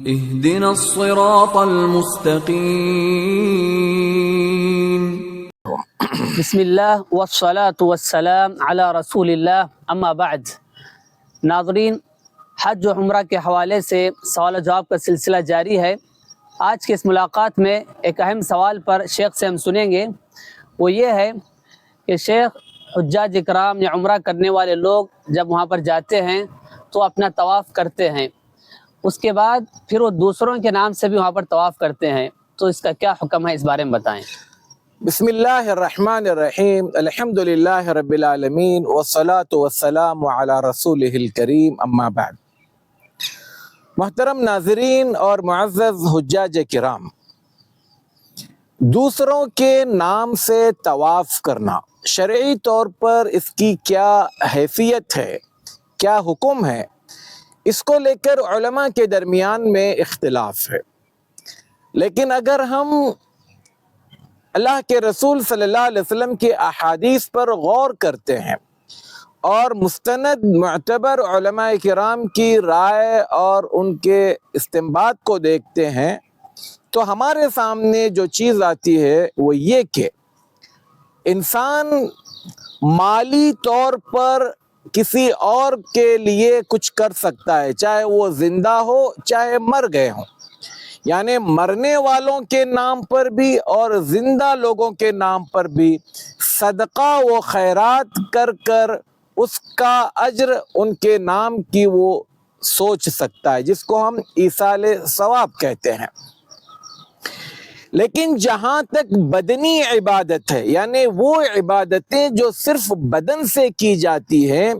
اهدنا الصراط المستقیم۔ بسم اللہ والصلاة والسلام علی رسول اللہ، اما بعد۔ ناظرین، حج و عمرہ کے حوالے سے سوال و جواب کا سلسلہ جاری ہے۔ آج کی اس ملاقات میں ایک اہم سوال پر شیخ سے ہم سنیں گے، وہ یہ ہے کہ شیخ، حجاج اکرام یا عمرہ کرنے والے لوگ جب وہاں پر جاتے ہیں تو اپنا طواف کرتے ہیں، اس کے بعد پھر وہ دوسروں کے نام سے بھی وہاں پر طواف کرتے ہیں، تو اس کا کیا حکم ہے، اس بارے میں بتائیں۔ بسم اللہ الرحمن الرحیم، الحمد للہ رب العالمین والصلاة والسلام علی رسولہ الکریم، اما بعد۔ محترم ناظرین اور معزز حجاج کرام، دوسروں کے نام سے طواف کرنا شرعی طور پر اس کی کیا حیثیت ہے، کیا حکم ہے، اس کو لے کر علماء کے درمیان میں اختلاف ہے۔ لیکن اگر ہم اللہ کے رسول صلی اللہ علیہ وسلم کی احادیث پر غور کرتے ہیں اور مستند معتبر علماء کرام کی رائے اور ان کے استنباط کو دیکھتے ہیں تو ہمارے سامنے جو چیز آتی ہے وہ یہ کہ انسان مالی طور پر کسی اور کے لیے کچھ کر سکتا ہے، چاہے وہ زندہ ہو چاہے مر گئے ہوں، یعنی مرنے والوں کے نام پر بھی اور زندہ لوگوں کے نام پر بھی صدقہ و خیرات کر کر اس کا اجر ان کے نام کی وہ سوچ سکتا ہے، جس کو ہم ایصال ثواب کہتے ہیں۔ لیکن جہاں تک بدنی عبادت ہے، یعنی وہ عبادتیں جو صرف بدن سے کی جاتی ہیں،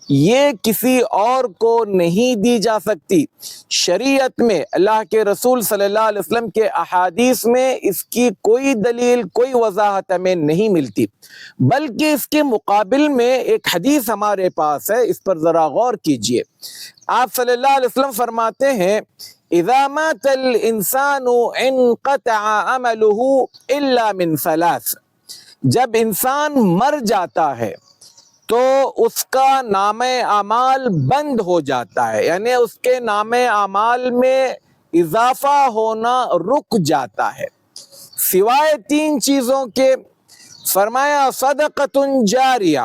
یہ کسی اور کو نہیں دی جا سکتی۔ شریعت میں اللہ کے رسول صلی اللہ علیہ وسلم کے احادیث میں اس کی کوئی دلیل، کوئی وضاحت ہمیں نہیں ملتی، بلکہ اس کے مقابل میں ایک حدیث ہمارے پاس ہے، اس پر ذرا غور کیجئے۔ آپ صلی اللہ علیہ وسلم فرماتے ہیں اذا مات الانسان انقطع عمله الا من ثلاث، جب انسان مر جاتا ہے تو اس کا نام اعمال بند ہو جاتا ہے، یعنی اس کے نام اعمال میں اضافہ ہونا رک جاتا ہے، سوائے تین چیزوں کے۔ فرمایا صدقۃ جاریہ،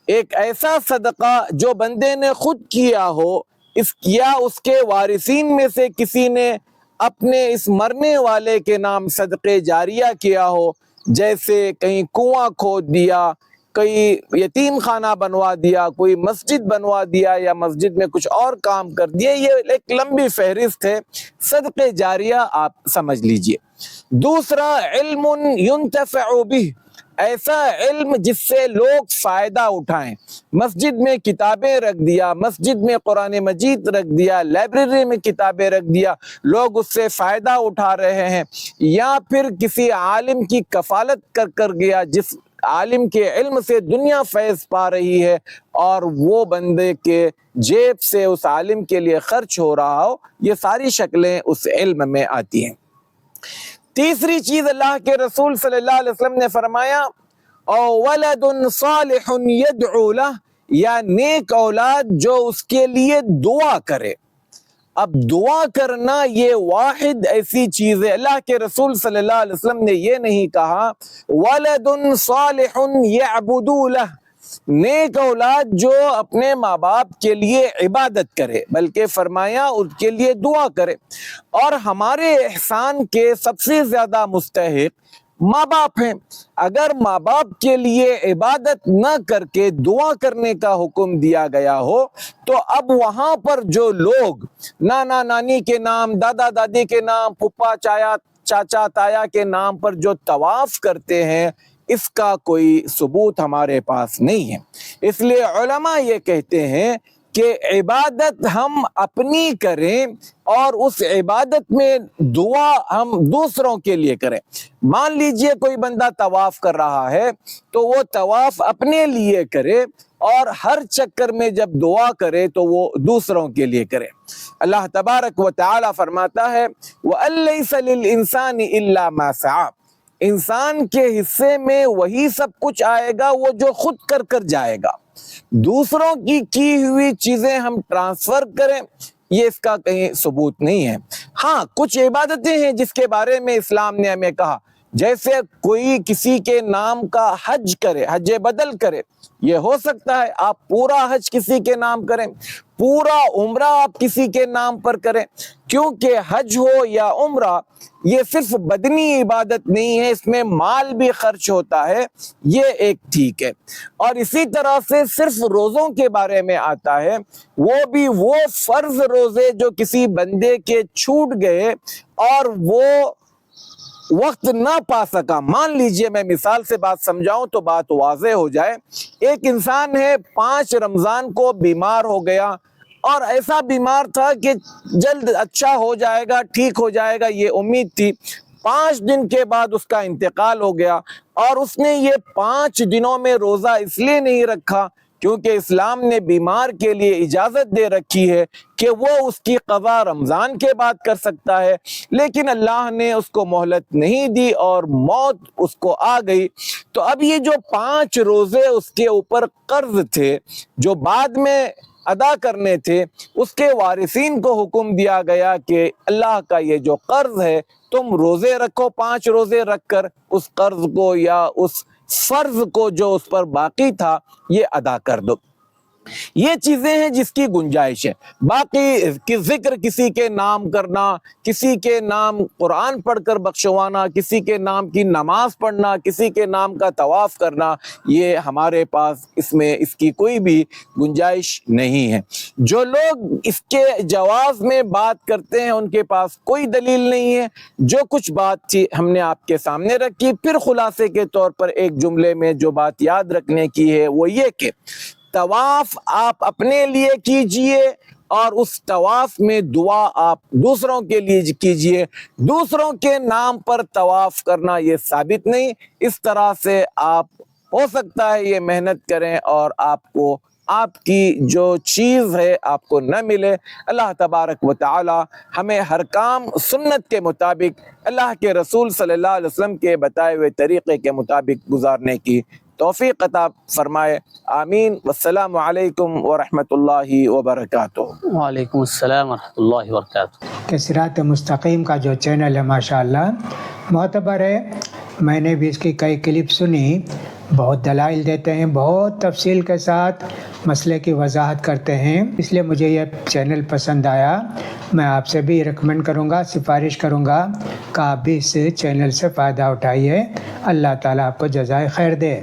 ایک ایسا صدقہ جو بندے نے خود کیا ہو یا اس کے وارثین میں سے کسی نے اپنے اس مرنے والے کے نام صدقے جاریہ کیا ہو، جیسے کہیں کنواں کھود دیا، کوئی یتیم خانہ بنوا دیا، کوئی مسجد بنوا دیا، یا مسجد میں کچھ اور کام کر دیا۔ یہ ایک لمبی فہرست ہے، صدقے جاریہ آپ سمجھ لیجئے۔ دوسرا علم ينتفع به، ایسا علم جس سے لوگ فائدہ اٹھائیں، مسجد میں کتابیں رکھ دیا، مسجد میں قرآن مجید رکھ دیا، لائبریری میں کتابیں رکھ دیا، لوگ اس سے فائدہ اٹھا رہے ہیں، یا پھر کسی عالم کی کفالت کر گیا، جس عالم کے علم سے دنیا فیض پا رہی ہے اور وہ بندے کے جیب سے اس عالم کے لیے خرچ ہو رہا ہو، یہ ساری شکلیں اس علم میں آتی ہیں۔ تیسری چیز اللہ کے رسول صلی اللہ علیہ وسلم نے فرمایا او ولد صالح يدعو له، یا نیک اولاد جو اس کے لیے دعا کرے۔ اب دعا کرنا یہ واحد ایسی چیز ہے، اللہ کے رسول صلی اللہ علیہ وسلم نے یہ نہیں کہا ولد صالح يعبد له، نیک اولاد جو اپنے ماں باپ کے لیے عبادت کرے، بلکہ فرمایا ان کے لیے دعا کرے۔ اور ہمارے احسان کے سب سے زیادہ مستحق ماں باپ ہیں۔ اگر ماں باپ کے لیے عبادت نہ کر کے دعا کرنے کا حکم دیا گیا ہو تو اب وہاں پر جو لوگ نانا نانی کے نام، دادا دادی کے نام، پھپھا چاچا تایا کے نام پر جو طواف کرتے ہیں، اس کا کوئی ثبوت ہمارے پاس نہیں ہے۔ اس لیے علماء یہ کہتے ہیں کہ عبادت ہم اپنی کریں اور اس عبادت میں دعا ہم دوسروں کے لیے کریں۔ مان لیجئے کوئی بندہ طواف کر رہا ہے تو وہ طواف اپنے لیے کرے، اور ہر چکر میں جب دعا کرے تو وہ دوسروں کے لیے کرے۔ اللہ تبارک و تعالی فرماتا ہے وَأَن لَيْسَ لِلْإِنسَانِ إِلَّا مَا سَعَى، انسان کے حصے میں وہی سب کچھ آئے گا وہ جو خود کر جائے گا۔ دوسروں کی ہوئی چیزیں ہم ٹرانسفر کریں، یہ اس کا کہیں ثبوت نہیں ہے۔ ہاں کچھ عبادتیں ہیں جس کے بارے میں اسلام نے ہمیں کہا، جیسے کوئی کسی کے نام کا حج کرے، حج بدل کرے، یہ ہو سکتا ہے آپ پورا حج کسی کے نام کریں، پورا عمرہ آپ کسی کے نام پر کریں، کیونکہ حج ہو یا عمرہ یہ صرف بدنی عبادت نہیں ہے، اس میں مال بھی خرچ ہوتا ہے، یہ ایک ٹھیک ہے۔ اور اسی طرح سے صرف روزوں کے بارے میں آتا ہے، وہ بھی وہ فرض روزے جو کسی بندے کے چھوٹ گئے اور وہ وقت نہ پا سکا۔ مان لیجئے میں مثال سے بات سمجھاؤں تو بات واضح ہو جائے، ایک انسان ہے 5 رمضان کو بیمار ہو گیا اور ایسا بیمار تھا کہ جلد اچھا ہو جائے گا، ٹھیک ہو جائے گا، یہ امید تھی۔ 5 دن کے بعد اس کا انتقال ہو گیا اور اس نے یہ 5 دنوں میں روزہ اس لیے نہیں رکھا کیونکہ اسلام نے بیمار کے لیے اجازت دے رکھی ہے کہ وہ اس کی قضا رمضان کے بعد کر سکتا ہے، لیکن اللہ نے اس کو مہلت نہیں دی اور موت اس کو آ گئی۔ تو اب یہ جو 5 روزے اس کے اوپر قرض تھے جو بعد میں ادا کرنے تھے، اس کے وارثین کو حکم دیا گیا کہ اللہ کا یہ جو قرض ہے تم روزے رکھو، 5 روزے رکھ کر اس قرض کو یا اس فرض کو جو اس پر باقی تھا یہ ادا کر دو۔ یہ چیزیں ہیں جس کی گنجائش ہے۔ باقی ذکر کسی کے نام کرنا، کسی کے نام قرآن پڑھ کر بخشوانا، کسی کے نام کی نماز پڑھنا، کسی کے نام کا طواف کرنا، یہ ہمارے پاس اس کی کوئی بھی گنجائش نہیں ہے۔ جو لوگ اس کے جواز میں بات کرتے ہیں ان کے پاس کوئی دلیل نہیں ہے۔ جو کچھ بات تھی ہم نے آپ کے سامنے رکھی، پھر خلاصے کے طور پر ایک جملے میں جو بات یاد رکھنے کی ہے وہ یہ کہ طواف آپ اپنے لیے کیجئے اور اس طواف میں دعا آپ دوسروں کے لیے کیجئے۔ دوسروں کے نام پر طواف کرنا یہ ثابت نہیں۔ اس طرح سے آپ ہو سکتا ہے یہ محنت کریں اور آپ کو آپ کی جو چیز ہے آپ کو نہ ملے۔ اللہ تبارک و تعالی ہمیں ہر کام سنت کے مطابق، اللہ کے رسول صلی اللہ علیہ وسلم کے بتائے ہوئے طریقے کے مطابق گزارنے کی توفیق عطا فرمائے۔ آمین۔ والسلام علیکم ورحمۃ اللہ وبرکاتہ۔ وعلیکم السلام ورحمۃ اللہ وبرکاتہ۔ کہ صراط مستقیم کا جو چینل ہے ماشاءاللہ معتبر ہے، میں نے بھی اس کی کئی کلپ سنی، بہت دلائل دیتے ہیں، بہت تفصیل کے ساتھ مسئلے کی وضاحت کرتے ہیں، اس لیے مجھے یہ چینل پسند آیا۔ میں آپ سے بھی ریکمینڈ کروں گا، سفارش کروں گا کہ آپ بھی اس چینل سے فائدہ اٹھائیے۔ اللہ تعالیٰ آپ کو جزائے خیر دے۔